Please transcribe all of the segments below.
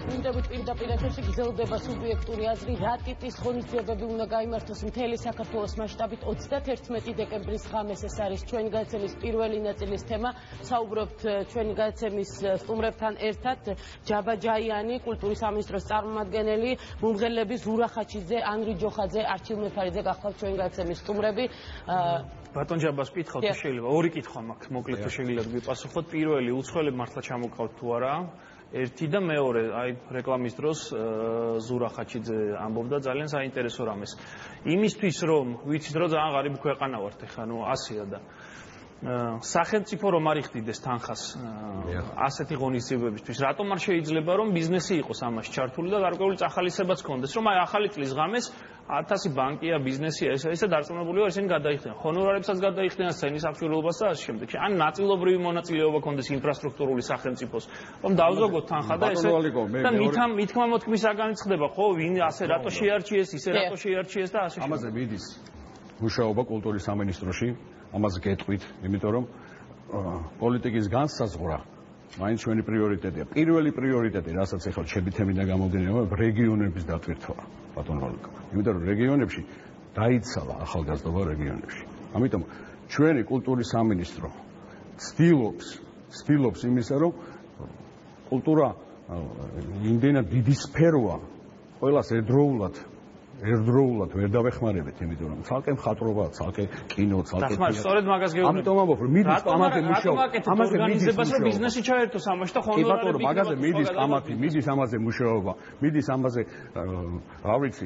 მინდებით პირდაპირ ეთერში გრძელდება სუბიექტური აზრი, რა ტიპის ღონისძიებები უნდა გაიმართოს მთელი საქართველოს მასშტაბით 31 დეკემბრის ღამეს. ეს არის ჩვენი გადაცემის პირველი ნაწილის თემა. საუბრობთ ჩვენი გადაცემის სტუმრებთან ერთად ჯაბა ჯაიანი, კულტურის სამინისტროს წარმომადგენელი, მომღერლები ზურა ხაჩიძე, ანრი ჯოხაძე, არჩილ მეფარიძე გახლავთ ჩვენი გადაცემის სტუმრები. ბატონ ჯაბას ვკითხავთ, შეიძლება ორი კითხვა მაქვს, მოკლედ შეგიძლიათ გიპასუხოთ. პირველი, უცხოელები მართლა ჩამოყავთ თუ არა? ერთი და მეორე, აი რეკლამის დროს ზურა ხაჩიძე ამბობდა ძალიან საინტერესო რამეს. იმისთვის რომ ვიცით რომ ძალიან ღარიბი ქვეყანა ვართ ეხლა, ნუ ასეა და სახელმწიფო რომ არ იხდიდეს თანხას ასეთი ღონისძიებებისთვის, რატომ არ შეიძლება რომ ბიზნესი იყოს ამაში ჩართული და გარკვეული წახალისებაც ქონდეს, რომ აი ახალი წლის ღამეს 1000 ბანკია, ბიზნესია, ესე დარწმუნებული ვარ, ისინი გადაიხდიან ხონორარებსაც, გადაიხდიან სცენის აღჭურვილობას და ასე შემდეგ. ან ნაწილობრივი მონაწილეობა ქონდეს ინფრასტრუქტურული სახელმწიფოს, რომ დავზოგოთ თანხა და ესე და მითქმა მოთქმის არ განიცხდება, ხო, ვინ ასე რატო შეარჩიეს, ისე რატო შეარჩიეს და ასე. ამაზე მიდის მუშაობა კულტურის სამინისტროში, ამაზე გეტყვით, იმიტომ რომ პოლიტიკის განსაზღვრა მაინც ჩვენი პრიორიტეტია. პირველი პრიორიტეტი, რასაც ახლა შედითებიდან გამომდინარეობს, რეგიონების დატვირთვა, ბატონ ვალიკო. იმიტომ რომ რეგიონებში დაიცალა ახალგაზრდობა რეგიონებში. ამიტომ ჩვენი კულტურის სამინისტრო ცდილობს იმისა, რომ კულტურა იმდენად დიდი სფეროა, ყველას ერთდროულად ვერ დავეხმარებით, იმიტომ რომ ცალკე მხატვრობა, ცალკე კინო, ცალკე თეატრი. სწორედ მაგას გეუბნები. ამიტომ ამბობ, რომ მიდის კამათი მუშაობა. ამაზე ორგანიზებას რომ ბიზნესი ჩაერთოს ამაში და ხონორარები. კი, მაგაზე მიდის კამათი, მიდის ამაზე მუშაობა, მიდის ამაზე, რა ვიცი,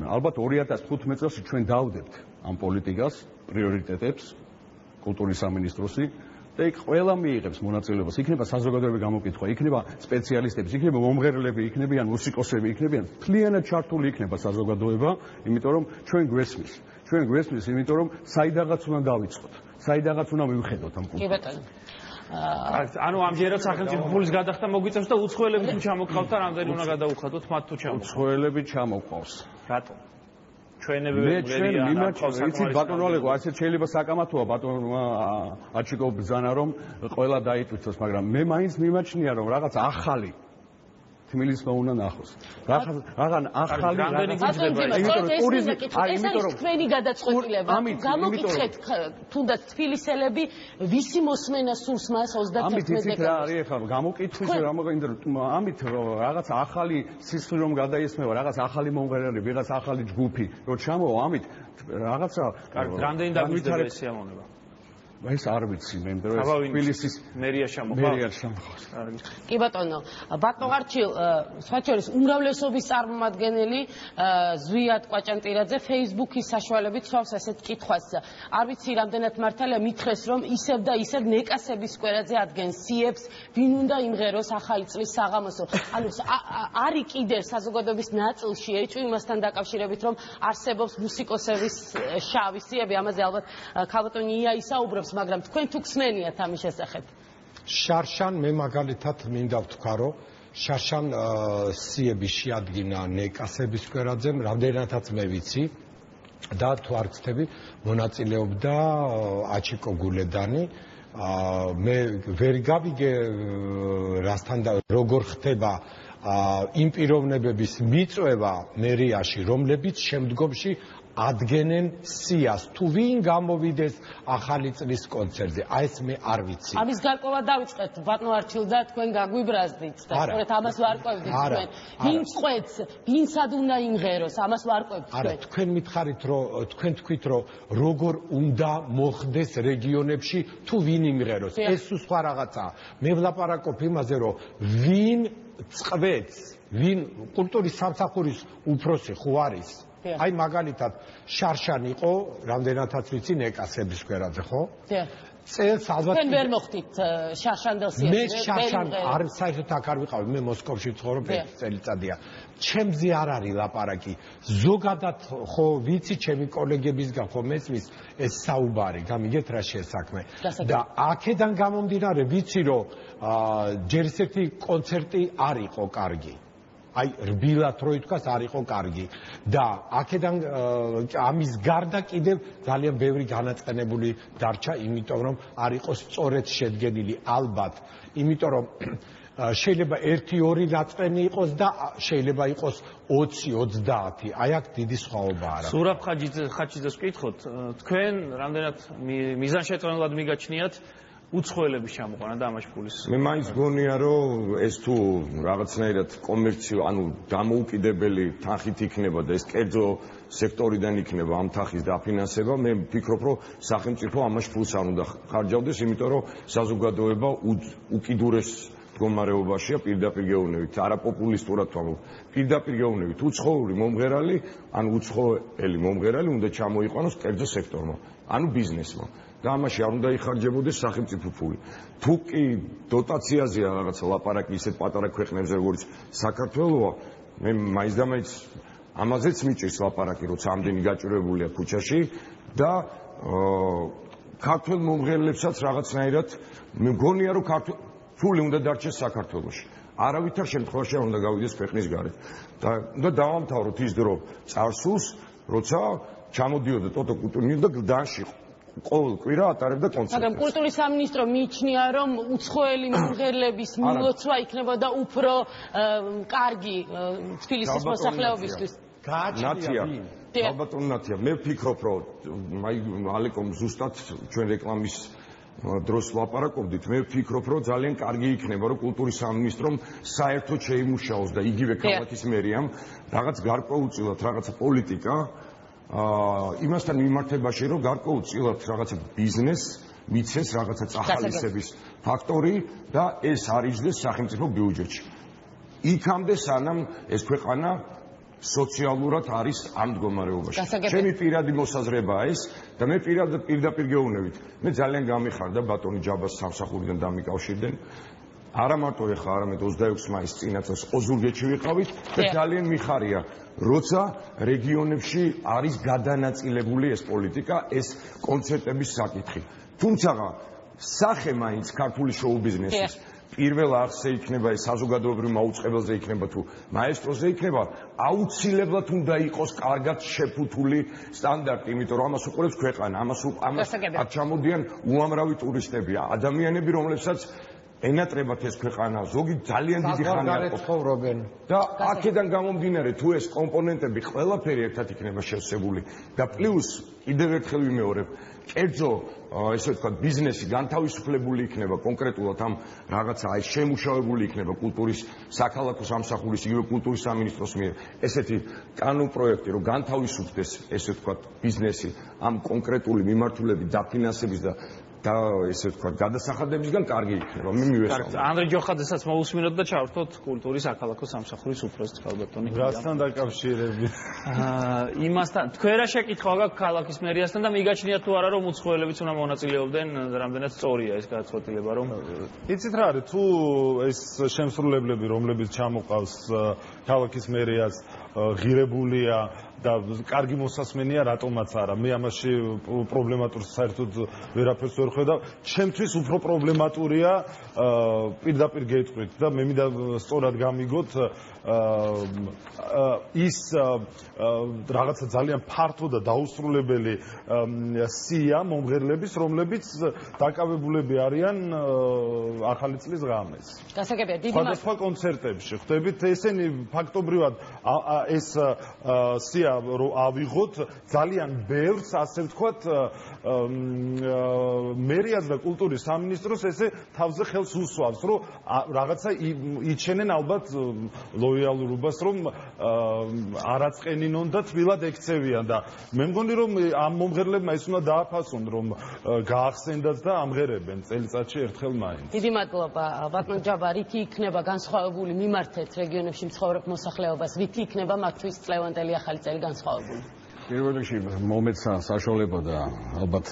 ალბათ 2015 წელს ჩვენ დავდებთ ამ პოლიტიკას, პრიორიტეტებს კულტურის სამინისტროსი და იქ ყველა მიიღებს მონაწილეობას. იქნება საზოგადოებრივი გამოკითხვა, იქნება სპეციალისტები, იქნება მომღერლები, იქნებიან მუსიკოსები, იქნებიან მთლიანად ჩართული იქნება საზოგადოება, იმიტომ რომ ჩვენ გვესმის, იმიტომ რომ საიდანაც უნდა დავიწყოთ, საიდანაც უნდა მივხედოთ ამ კულტურას. კი ბატონო. ანუ ამჯერად სახელმწიფო ფულის გადახდა მოგვიწევს და უცხოელები თუ ჩამოყავთ და რამდენი უნდა გადაუხადოთ მათ თუ ჩამოყავთ. უცხოელები ჩამოყავს. რატომ? ჩვენები იცით ბატონ ვალიკო, ასეთ შეიძლება საკამათოა ბატონმა აჩიკო ბრძანა რომ ყველა დაიტვირთოს, მაგრამ მე მაინც მიმაჩნია რომ რაღაც ახალი თბილისმა უნდა ნახოს. რაღაც ახალი იმიტომ რომ თქვენი გადაწყვეტილება გამოგიჩეთ თუნდაც თბილისელები ვისი მოსმენა სურს მას 31 დეკემბერს. რა არის ახლა გამოკითხვის ამით რაღაც ახალი სისხლი რომ გადაისმევა, რაღაც ახალი მომღერალი, ვიღაც ახალი ჯგუფი რომ ჩამოვა, ამით რაღაცა რამდენი დაგვიჭირდება ეს სიამოვნება? ეს არ ვიცი, მე მგონი რომ თბილისის მერია ჩამოყავს. კი ბატონო, ბატონ არჩილ, სხვაჩორის უმრავლესობის წარმომადგენელი ზვიად კვაჭანტირაძე Facebook-ის საშუალებით სვავს ასეთ კითხვას. არ ვიცი რამდენად მართალია მითხრეს რომ ისევ და ისევ ნეკასების სკვერაზე ადგენს სიებს, ვინ უნდა იმღეროს ახალი წლის საღამოსო. ანუ არის კიდევ საზოგადოების ნაწილში ეჭვი იმასთან დაკავშირებით რომ არსებობს მუსიკოსების შავი სიები, ამაზე ალბათ ქალბატონი ია ისაუბრებს, მაგრამ თქვენ თუ გსმენიათ ამის შესახებ? შარშან მე მაგალითად მინდა ვთქვა, რომ შარშან სიები შეადგინა ნეკასების სკვერაძემ, რამდენადაც მე ვიცი და თუ არ გცდები, მონაწილეობდა აჩიკო გულედანი. მე ვერ გავიგე რასთან და როგორ ხდება იმ პიროვნებების მიწვევა მერიაში, რომლებიც შემდგომში ადგენენ სიას, თუ ვინ გამოვიდეს ახალი წლის კონცერტზე. აი ეს მე არ ვიცი. ამის გარკვევა დავიწყეთ, ბატონო არჩილ და თქვენ გაგვიბრაზდით და სწორედ ამას ვარკვევდით თქვენ. ვინ წყვეტს, ვინ სად უნდა იმღეროს, ამას ვარკვევთ თქვენ. არა, თქვენ მითხარით, რომ თქვენ თქვით, რომ როგორ უნდა მოხდეს რეგიონებში, თუ ვინ იმღეროს. ეს სხვა რაღაცაა. მე ვლაპარაკობ იმაზე, რომ ვინ წყვეტს, ვინ კულტურის სამსახურის უფროსი ხო არის? აი მაგალითად შარშან იყო, რამდენადაც ვიცი, ნეკასების სკვერაძე, ხო? წელს ალბათ თქვენ ვერ მოხდით შარშანდელს. მე შარშან არ საერთოდ აქ არ ვიყავი, მე მოსკოვში ვცხოვრობ 1 წელიწადია. ჩემზე არ არის ლაპარაკი. ზოგადად ხო ვიცი ჩემი კოლეგებისგან ხო მესმის ეს საუბარი, გამიგეთ რა შეესაქმე. და აქედან გამომდინარე ვიცი, რომ ჯერ ისეთი კონცერტი არ იყო კარგი. აი რბილად რო ითქვას არ იყო კარგი და აქედან ამის გარდა კიდევ ძალიან ბევრი განაწყენებული დარჩა, იმიტომ რომ არ იყო სწორედ შედგენილი ალბათ, იმიტომ რომ შეიძლება 1-2 ნაწყენი იყოს და შეიძლება იყოს 20-30. აი აქ დიდი სხვაობა არა. სურაბ ხაჩიძეს ვკითხოთ, თქვენ რამდენად მიზანშეწონილად მიგაჩნიათ უცხოელების ჩამოყვანა და ამაში ფულის. მე მაინც გონია რომ ეს თუ რაღაცნაირად კომერციო, ანუ დამოუკიდებელი თანხით იქნება და ეს კერძო სექტორიდან იქნება ამ თანხის დაფინანსება, მე ვფიქრობ, რომ სახელმწიფო ამაში ფულს არ უნდა ხარჯავდეს, იმიტომ რომ საზოგადოება უკიდურეს მდგომარეობაშია პირდაპირ გეუბნებით, არაპოპულისტურად ვამბობ, პირდაპირ გეუბნებით, უცხოური მომღერალი, ანუ უცხოელი მომღერალი უნდა ჩამოიყვანოს კერძო სექტორმა, ანუ ბიზნესმა. და ამაში არ უნდა იხარჯებოდეს სახელმწიფო ფული. თუ კი დოტაციაზეა რაღაცა ლაპარაკი ისეთ პატარა ქვეყნებზე, როგორც საქართველოა, მე მაინც და მაინც ამაზეც მიჭირს ლაპარაკი, როცა ამდენი გაჭირვებულია ქუჩაში და ქართველ მომღერლებსაც რაღაცნაირად მე მგონია, რომ ფული უნდა დარჩეს საქართველოში. არავითარ შემთხვევაში არ უნდა გავიდეს ქვეყნის გარეთ. და უნდა დავამთავროთ ის დრო წარსულს, როცა ჩამოდიოდა ტოტო კულტურნიუ და გლდანში ყოველ კვირა ატარებდა კონცერტებს. მაგრამ კულტურის სამინისტრო მიიჩნია, რომ უცხოელი მომღერლების მილოცვა იქნებოდა უფრო კარგი თბილისის მოსახლეობისთვის. ნათია, ალბათ ნათია, მე ვფიქრობ, რომ ალეკომ ზუსტად ჩვენ რეკლამის დროს ლაპარაკობდით, მე ვფიქრობ, რომ ძალიან კარგი იქნება, რომ კულტურის სამინისტრომ საერთოდ შეიმუშაოს და იგივე ქალაქის მერიამ რაღაც გარკვეულწილად რაღაცა პოლიტიკა იმასთან მიმართებაში, რომ გარკვეულწილად რაღაცა ბიზნეს მიცეს რაღაცა წახალისების ფაქტორი და ეს არიჯდეს სახელმწიფო ბიუჯეტში. იქამდე სანამ ეს ქვეყანა სოციალურად არის ამ მდგომარეობაში. ჩემი პირადი მოსაზრებაა ეს და მე პირდაპირ გეუბნებით. მე ძალიან გამიხარდა ბატონი ჯაბას სამსახურიდან დამიკავშირდნენ. არა მარტო ეხლა, არამედ 26 მაისს წინა წელს ოზურგეთში ვიყავით და ძალიან მიხარია, როცა რეგიონებში არის გადანაწილებული ეს პოლიტიკა, ეს კონცერტების საკითხი. თუმცა სახე მაინც ქართული შოუ ბიზნესის პირველ არხზე იქნება, ეს საზოგადოებრივ მაუწყებელზე იქნება თუ მაესტროზე იქნება, აუცილებლად უნდა იყოს კარგად შეფუთული სტანდარტი, იმიტომ რომ ამას უყურებს ქვეყანა, ამას აქ ჩამოდიან უამრავი ტურისტები, ადამიანები, რომლებსაც ენატრებათ ეს ქვეყანა, ზოგი ძალიან დიდი ხანია ცხოვრობენ. და აქედან გამომდინარე, თუ ეს კომპონენტები ყველაფერი ერთად იქნება შევსებული და პლუს კიდევ ერთხელ ვიმეორებ, კერძო ესე ვთქვათ ბიზნესი განთავისუფლებული იქნება კონკრეტულად ამ რაღაცა აი შემუშავებული იქნება კულტურის საქალაქო სამსახურის იგივე კულტურის სამინისტროს მიერ ესეთი კანონპროექტი რომ განთავისუფლდეს ესე ვთქვათ ბიზნესი ამ კონკრეტული მიმართულებით დაფინანსების და ესე ვთქვათ გადასახადებისგან კარგი იქნება მე მივესალმებ. ანდრე ჯოხაძესაც მოусმინოთ და ჩავერთოთ კულტურის საქალაქო სამსახურის უფროსი ქალბატონი. რასთან დაკავშირებით? იმასთან თქვენ რა შეკითხვა გაქვთ ქალაქის მერიასთან და მიგაჩნიათ თუ არა რომ უცხოელებიც უნდა მონაწილეობდნენ, რამდენად სწორია ეს გადაწყვეტილება რომ იცით რა არის თუ ეს შემსრულებლები რომლებიც ჩამოყავს ქალაქის მერიას ღირებულია და კარგი მოსასმენია რატომაც არა მე ამაში პრობლემატურს საერთოდ ვერაფერს ვერ ხედავ ჩემთვის უფრო პრობლემატურია პირდაპირ გეტყვით და მე მინდა სწორად გამიგოთ ის რაღაცა ძალიან ფართო და დაუსრულებელი სია მომღერლების რომლებიც დაკავებულები არიან ახალი წლის ღამეს გასაგებია დიდი სხვადასხვა კონცერტებში ხვდებით ესენი ფაქტობრივად ეს სია რომ ავიღოთ ძალიან ბევრს ასე ვთქვათ მერიას და კულტურის სამინისტროს ესე თავზე ხელს უსვამს რომ რაღაცა იჩენენ ალბათ ლოიალურობას რომ არაწყენინონ და თბილად ექცევიან და მე მგონი რომ ამ მომღერლებმა ეს უნდა დააფასონ რომ გაახსენდათ და ამღერებენ წელიწადში ერთხელ მაინც. დიდი მადლობა ბატონ ჯაბა, რითი იქნება განსხვავებული მიმართეთ რეგიონებში მცხოვრებ მოსახლეობას, რითი იქნება მათთვის წლევანდელი ახალი წელი განსხვავებული? პირველ რიგში მომეცა საშუალება და ალბათ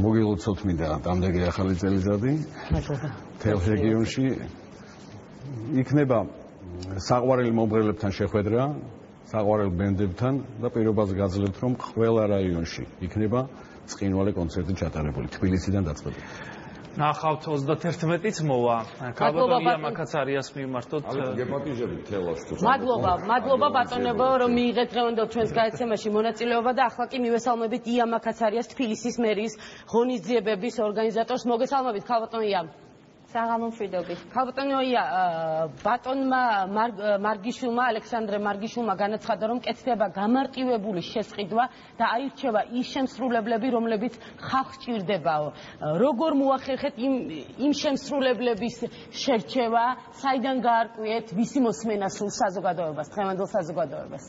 მოგილოცოთ მინდა დამდეგი ახალი წელიწადი. მადლობა. თელ რეგიონში იქნება საყვარელი მომღერლებთან შეხვედრა, საყვარელ ბენდებთან და პირობაზე გაძლევთ, რომ ყველა რაიონში იქნება წყინვალე კონცერტი ჩატარებული თბილისიდან დაწყებული. ნახავთ 31-იც მოვა. ქალბატონი ამაკაცარიას მიმართოთ. გეპატიჟებით თელას თუ. მადლობა ბატონებო, რომ მიიღეთ დღევანდელ ჩვენს გადაცემაში მონაწილეობა და ახლა კი მივესალმებით იამაკაცარიას თბილისის მერიის ღონისძიებების ორგანიზატორს. მოგესალმებით ქალბატონ იამ. საღამო მშვიდობით. ქალბატონია, ბატონმა მარგიშვილმა, ალექსანდრე მარგიშვილმა განაცხადა, რომ კეთდება გამარტივებული შესყიდვა და აირჩევა ის შემსრულებლები, რომლებიც ხალხს ჭირდებაო. როგორ მოახერხეთ იმ შემსრულებლების შერჩევა, საიდან გაარკვიეთ ვისი მოსმენა სულ საზოგადოებას, დღევანდელ საზოგადოებას?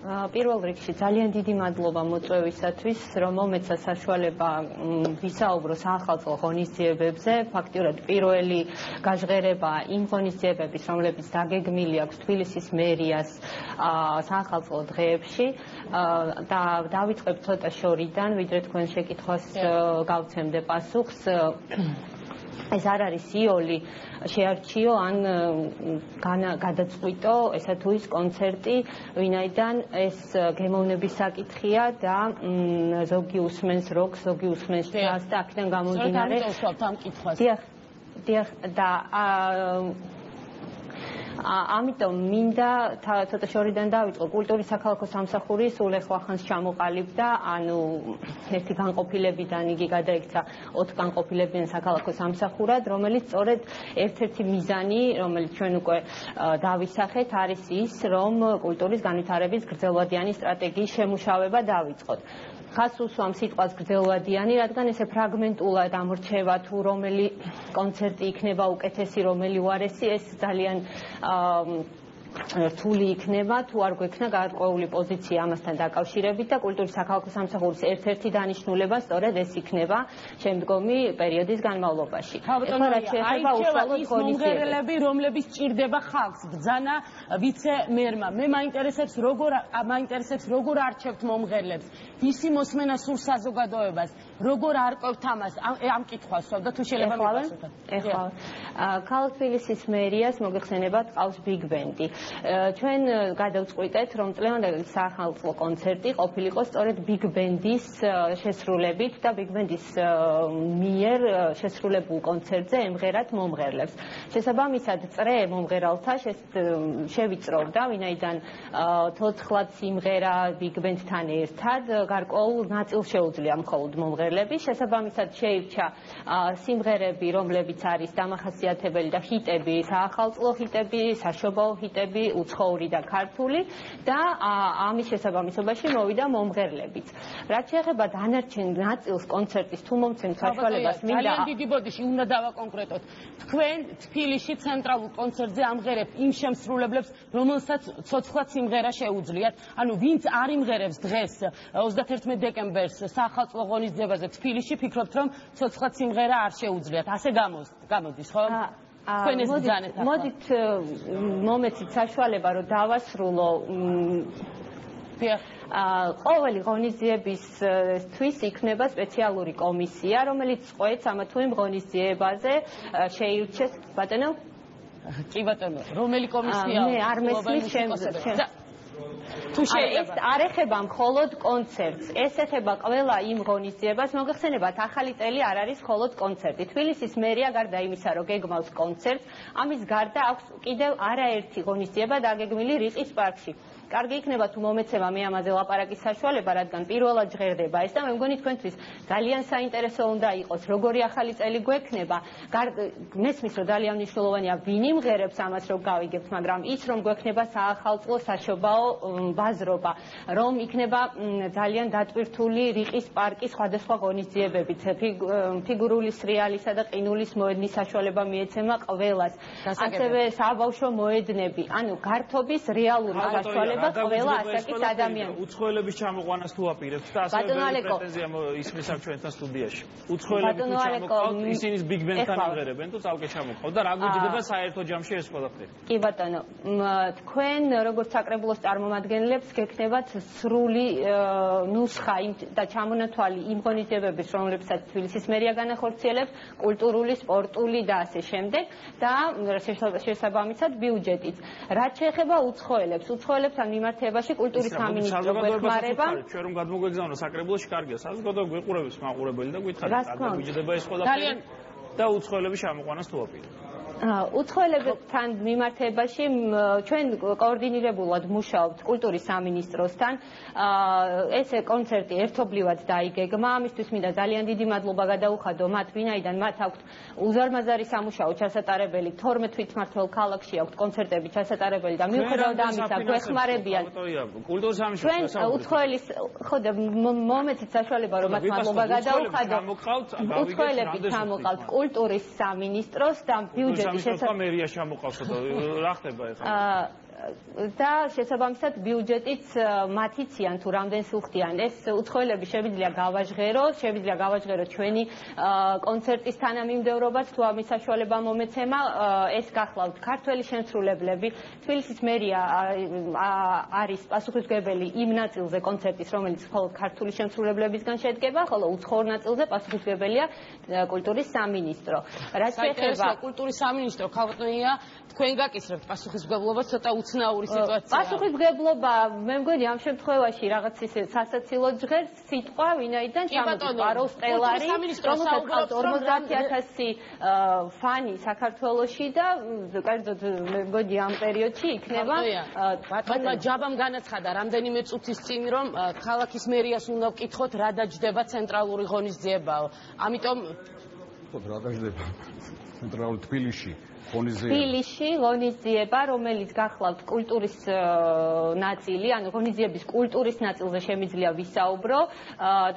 პირველ რიგში ძალიან დიდი მადლობა მოწვევისათვის, რომ მომეცა საშუალება ვისაუბრო სახალხო ღონისძიებებზე. ფაქტიურად პირველი გაჟღერება იმ ღონისძიებების, რომლებიც დაგეგმილი აქვს თბილისის მერიას სახალხო დღეებში და დავიწყებ ცოტა შორიდან, ვიდრე თქვენ შეკითხვას გავცემდე პასუხს. ეს არ არის იოლი შეარჩიო ან გადაწყვიტო ესა თუ ის კონცერტი, ვინაიდან ეს გემოვნების საკითხია და ზოგი უსმენს როკს, ზოგი უსმენს ჯაზს და აქედან გამომდინარე დიახ და ამიტომ მინდა ცოტა შორიდან დავიწყო. კულტურის საქალაქო სამსახური სულ ახლახანს ჩამოყალიბდა, ანუ ერთი განყოფილებიდან იგი გადაიქცა 4 განყოფილებიან საქალაქო სამსახურად, რომელიც სწორედ ერთ-ერთი მიზანი, რომელიც ჩვენ უკვე დავისახეთ, არის ის, რომ კულტურის განვითარების გრძელვადიანი სტრატეგიის შემუშავება დავიწყოთ. ხას უსვამ სიტყვას გრძელვადიანი, რადგან ესე ფრაგმენტულად ამორჩევა თუ რომელი კონცერტი იქნება უკეთესი, რომელი უარესი, ეს ძალიან რთული იქნება, თუ არ გვექნა გარკვეული პოზიცია ამასთან დაკავშირებით და კულტურის საქალაქო სამსახურის ერთ-ერთი დანიშნულება სწორედ ეს იქნება შემდგომი პერიოდის განმავლობაში. ეხლა რაც შეეხება უშუალოდ ღონისძიებებს, რომლებიც ჭირდება ხალხს, ბრძანა ვიცე-მერმა. მე მაინტერესებს როგორ არჩევთ მომღერლებს, ვისი მოსმენა სულ საზოგადოებას, როგორ არკვევთ ამას, ამ კითხვას და თუ შეიძლება მიპასუხოთ. ეხლა ქალაქ თბილისის მერიას მოგეხსენებათ ყავს ბიგ ბენდი. ჩვენ გადავწყვიტეთ, რომ წლევანდელი სახალხო კონცერტი ყოფილიყო სწორედ ბიგ ბენდის შესრულებით და ბიგ ბენდის მიერ შესრულებულ კონცერტზე ემღერათ მომღერლებს. შესაბამისად, წრე მომღერალთა შევიწროვდა, ვინაიდან ცოცხლად სიმღერა ბიგ ბენდთან ერთად გარკვეულ ნაწილს შეუძლია მხოლოდ მომღერლების. შესაბამისად, შეირჩა სიმღერები, რომლებიც არის დამახასიათებელი და ჰიტები, საახალწლო ჰიტები, საშობაო ჰიტები, უცხოური და ქართული და ამის შესაბამისობაში მოვიდა მომღერლებიც. რაც შეეხება დანარჩენ ნაწილს კონცერტის თუ მომცემ საშუალებას მინდა ძალიან დიდი ბოდიში უნდა დავაკონკრეტოთ. თქვენ თბილისში ცენტრალურ კონცერტზე ამღერებთ იმ შემსრულებლებს, რომელსაც ცოცხლად სიმღერა შეუძლიათ. ანუ ვინც არ იმღერებს დღეს 31 დეკემბერს სახალხო ღონისძიებაზე თბილისში, ფიქრობთ რომ ცოცხლად სიმღერა არ შეუძლიათ. ასე გამოდის, ხო? მოდით მომეცით საშუალება, რომ დავასრულო ყოველი ღონისძიებისთვის იქნება სპეციალური კომისია, რომელიც წყვეტს ამა თუ იმ ღონისძიებაზე შეირჩეს ბატონო? კი ბატონო, რომელი კომისია? მე არ მესმის ეს არ ეხება მხოლოდ კონცერტს, ეს ეხება ყველა იმ ღონისძიებას. მოგეხსენებათ, ახალი წელი არ არის მხოლოდ კონცერტი. თბილისის მერია გარდა იმისა, რომ გეგმავს კონცერტს, ამის გარდა აქვს კიდევ არაერთი ღონისძიება დაგეგმილი რიყის პარკში. კარგი იქნება თუ მომეცემა მე ამაზე ლაპარაკის საშუალება, რადგან პირველად ჟღერდება ეს და მე მგონი თქვენთვის ძალიან საინტერესო უნდა იყოს, როგორი ახალი წელი გვექნება. მესმის, რომ ძალიან მნიშვნელოვანია ვინ იმღერებს ამას, რომ გავიგებთ, მაგრამ ის რომ გვექნება საახალწლო საშობაო ბაზრობა, რომ იქნება ძალიან დატვირთული რიყის პარკის სხვადასხვა ღონისძიებებით, ფიგურული სრიალისა და ყინულის მოედნის საშუალება მიეცემა ყველას. ასევე საბავშვო მოედნები, ანუ გართობის რეალური საშუალება ყველა ასაკის ადამიანს. უცხოელების ჩამოყვანას თუ აპირებთ და ასევე პრეტენზია ისმის აქ ჩვენთან სტუდიაში. უცხოელები თუ ჩამოყავთ, ისინი ბიგ ბენდთან იმღერებენ თუ წალკე ჩამოყავთ და რა გვიჭირდება საერთო ჯამში ეს ყველაფერი. კი ბატონო, თქვენ როგორც საკრებულოს წარმომადგენლებს გექნებათ სრული ნუსხა და ჩამონათვალი იმ ღონისძიებების, რომლებსაც თბილისის მერია განახორციელებს, კულტურული, სპორტული და ასე შემდეგ და შესაბამისად ბიუჯეტით. რაც შეეხება უცხოელებს ამ მიმართებაში კულტურის სამინისტრო გვეხმარება. ჩვენ რომ გადმოგვეგზავნო საკრებულოში, კარგია, საზოგადოება გვეყურებს მაყურებელი და გითხარით, რა გვიჭირდება ეს ყველაფერი და უცხოელების ჩამოყვანას თუ აპირებთ. უცხოელებთან მიმართებაში ჩვენ კოორდინირებულად მუშაობთ კულტურის სამინისტროსთან. ესე კონცერტი ერთობლივად დაიგეგმა, ამისთვის მინდა ძალიან დიდი მადლობა გადაუხადო მათ, ვინაიდან მათ აქვთ უზარმაზარი სამუშაო ჩასატარებელი 12 თვითმმართველ ქალაქში აქვთ კონცერტები ჩასატარებელი და მიუხედავად ამისა გვეხმარებიან. ჩვენ უცხოელის ხოდა მომეცით საშუალება რომ მათ მადლობა გადაუხადო. უცხოელები ჩამოყავთ კულტურის სამინისტროს და ბიუჯეტის მერია ჩამოყავთ და რა ხდება ახლა? და შესაბამისად ბიუჯეტიც მათიციან თუ რამდენ სუხდიან. ეს უცხოელები შეგვიძლია გავაჟღეროთ ჩვენი კონცერტის თანამიმდევრობაც თუ ამის საშუალება მომეცემა. ეს გახლავთ ქართველი შემსრულებლები. თბილისის მერია არის პასუხისმგებელი იმ ნაწილზე კონცერტის, რომელიც მხოლოდ ქართული შემსრულებლებისგან შედგება, ხოლო უცხოურ ნაწილზე პასუხისმგებელია კულტურის სამინისტრო. რაც შეეხება კულტურის სამინისტრო, ქავტონია, თქვენ გაკისრებთ პასუხისმგებლობა ცოტა უცნაური სიტუაცია. პასუხისმგებლობა, მე მგონი ამ შემთხვევაში რაღაც ისე სასაცილო ჟღერს სიტყვა, ვინაიდან ჩამოყაროს სტელარი, რომელსაც ყავს 50,000 ფანი საქართველოში და კერძოდ მე მგონი ამ პერიოდში იქნება. ბატონმა ჯაბამ განაცხადა რამდენიმე წუთის წინ, რომ ქალაქის მერიას უნდა ვკითხოთ, რა დაჯდება ცენტრალური ღონისძიებაო. ამიტომ რა დაჯდება ცენტრალურ თბილისში თბილისში ღონისძიება, რომელიც გახლავთ კულტურის ნაწილი, ანუ ღონისძიების კულტურის ნაწილზე შემიძლია ვისაუბრო,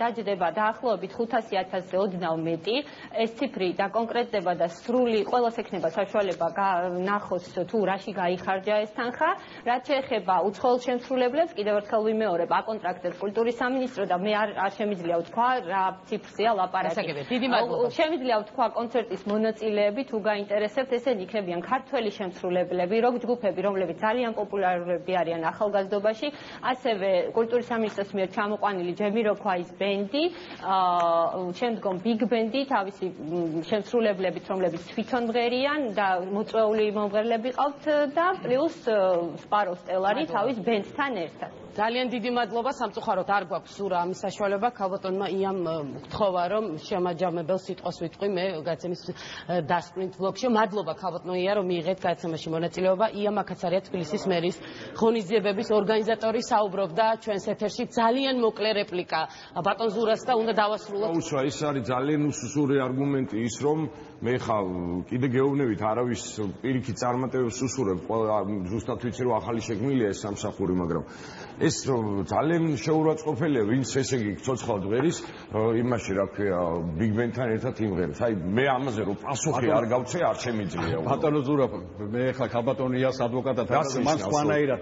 დაჯდება დაახლოებით 500,000-ზე ოდნავ მეტი. ეს ციფრი დაკონკრეტდება და სრული ყველას ექნება საშუალება ნახოს თუ რაში გაიხარჯა ეს თანხა. რაც შეეხება უცხოელ შემსრულებლებს, კიდევ ერთხელ ვიმეორებ, აკონტრაქტებს კულტურის სამინისტრო და მე არ შემიძლია ვთქვა რა ციფრზეა ლაპარაკი. შემიძლია ვთქვა კონცერტის მონაწილეები თუ გაინტერესებთ, ესენი იქნებიან ქართველი შემსრულებლები, როკ ჯგუფები, რომლებიც ძალიან პოპულარები არიან ახალგაზრდობაში, ასევე კულტურის სამინისტროს მიერ ჩამოყვანილი ჯემიროქვაის ბენდი, შემდგომ ბიგ ბენდი, თავისი შემსრულებლებით, რომლებიც თვითონ მღერიან და მოწვეული მომღერლები ყავთ და პლუს სპარო სტელარი თავის ბენდთან ერთად. ძალიან დიდი მადლობა, სამწუხაროდ არ გვაქვს სურა ამის საშუალება. ქალბატონმა იამ გთხოვა, რომ შემაჯამებელ სიტყვას ვიტყვი მე გაცემის დასკვნით ბლოგში. მადლობა ქალბატონო ია, რომ მიიღეთ გაცემაში მონაწილეობა. ია მაკაცარია თბილისის მერის ღონისძიებების ორგანიზატორი საუბრობდა ჩვენს ეთერში. ძალიან მოკლე რეპლიკა ბატონ ზურას და უნდა დავასრულოთ. ის არის ძალიან უსუსური არგუმენტი ის, რომ მე ხა კიდე გეუბნებით არავის პირიქით წარმატებებს უსურებ. ზუსტად ვიცი რომ ახალი შექმნილია ეს სამსახური, მაგრამ ეს ძალიან შეურაცხყოფელია, ვინც ესე იგი ცოცხლად ღერის იმაში რა ქვია ბიგ ბენთან ერთად იმღერებს. აი მე ამაზე რომ პასუხი არ გავცე, არ შემიძლია. ბატონო ზურა, მე ხა ქალბატონიას ადვოკატად მან სხვანაირად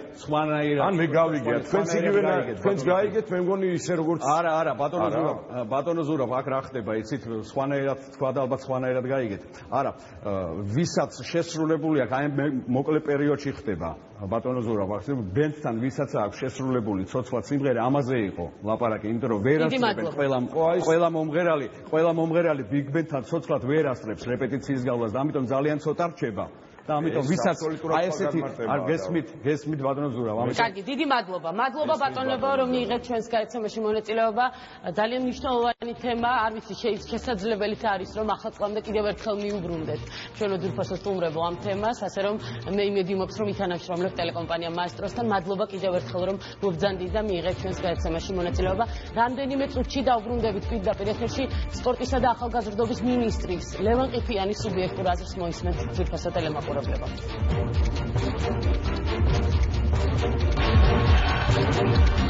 ან მე გავიგე, თქვენც იგივე თქვენც გაიგეთ, მე მგონი ისე როგორც არა, ბატონო ზურა, აქ რა ხდება, იცით, სხვანაირად თქვა და ალბათ სხვანაირად გაიგეთ. არა, ვისაც შესრულებული აქვს, აი მოკლე პერიოდში ხდება. ბატონო ზურა, ბენდთან ვისაც აქვს შესრულებული ცოცხლად სიმღერა, ამაზე იყო ლაპარაკი, იმიტომ რომ ვერ ასწრებენ ყველა მომღერალი ბიგ ბენდთან ცოცხლად ვერ ასწრებს რეპეტიციის გავლას და ამიტომ ძალიან ცოტა რჩება. და ამიტომ ვისაც აი ესეთი არ გესმით ბატონო ზურა. კარგი, დიდი მადლობა. მადლობა ბატონებო, რომ მიიღეთ ჩვენს გაიცემაში მონაწილეობა. ძალიან მნიშვნელოვანი თემა, არ ვიცი შესაძლებელიც არის, რომ ახალწლამდე კიდევ ერთხელ მიუბრუნდეთ. ჩვენ ოდურფასო სტუმრებო ამ თემას, ასე რომ მე იმედი მაქვს, რომ ითანამშრომლებთ ტელეკომპანია მაესტროსთან. მადლობა კიდევ ერთხელ, რომ მობრძანდით და მიიღეთ ჩვენს გაიცემაში მონაწილეობა. რამდენიმე წუთში დავბრუნდებით პირდაპირ ეთერში სპორტისა და ახალგაზრდობის მინისტრის ლევან ყიფიანის სუბიექტურ აზრს მოისმენთ ოდურფასო ტელემაყურებლები. Thank you.